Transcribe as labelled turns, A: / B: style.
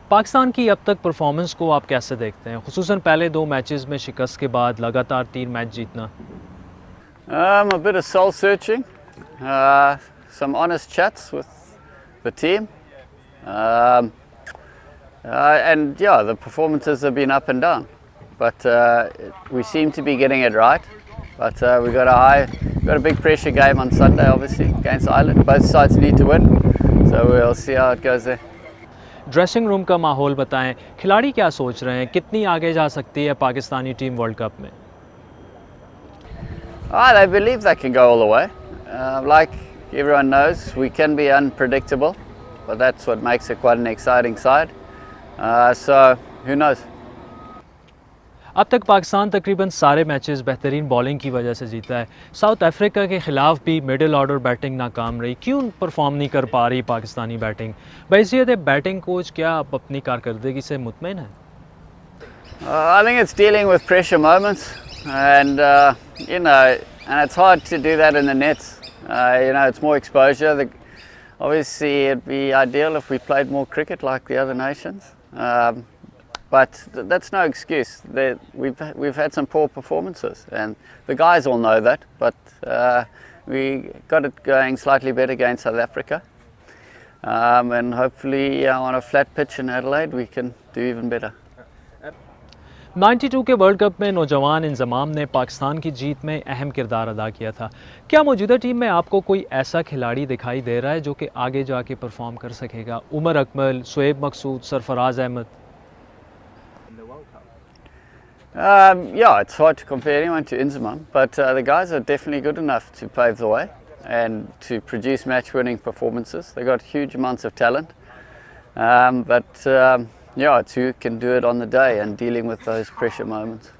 A: पाकिस्तान की अब तक परफॉर्मेंस को आप कैसे देखते हैं, खुसूसन पहले 2 मैचेस में शिकस्त के बाद लगातार 3 मैच जीतना?
B: A bit of soul searching, uh, some honest chats with the team, um, and yeah, the performances have been up and down, but we seem to be getting it right. But we got a big pressure game on Sunday, obviously against Ireland. Both sides need to win, so we'll see how it goes there.
A: Dressing room का माहौल बताएं, खिलाड़ी क्या सोच रहे हैं, कितनी आगे जा सकती है पाकिस्तानी टीम वर्ल्ड कप में?
B: They believe they can go all the way. Like everyone knows, we can be unpredictable, but that's what makes it quite an exciting side. So who knows?
A: अब तक पाकिस्तान तकरीबन सारे मैचेस बेहतरीन bowling की वजह से जीता है। साउथ अफ्रीका के ख़िलाफ़ भी मिडिल ऑर्डर बैटिंग नाकाम रही। क्यों परफॉर्म नहीं कर पा रही पाकिस्तानी बैटिंग? बहैसियत बैटिंग कोच, क्या आप अपनी कारकर्दगी से मुतमईन हैं?
B: I think it's dealing with pressure moments, and and it's hard to do that in the nets. It's more exposure. Obviously, it'd be ideal if we played more cricket like the other nations. But that's no excuse. We've had some poor performances, and the guys all know that. But we got it going slightly better against South Africa, and hopefully on a flat pitch in Adelaide we can do even better.
A: 92 के world cup में नौजवान इंजमाम ने पाकिस्तान की जीत में अहम किरदार अदा किया था। क्या मौजूदा टीम में आपको कोई ऐसा खिलाड़ी दिखाई दे रहा है जो कि आगे जाके परफॉर्म कर सकेगा? उमर अकमल, शुएब मकसूद, Sarfaraz Ahmad?
B: Yeah, it's hard to compare anyone to Inzamam, but the guys are definitely good enough to pave the way and to produce match-winning performances. They've got huge amounts of talent, but yeah, it's who can do it on the day and dealing with those pressure moments.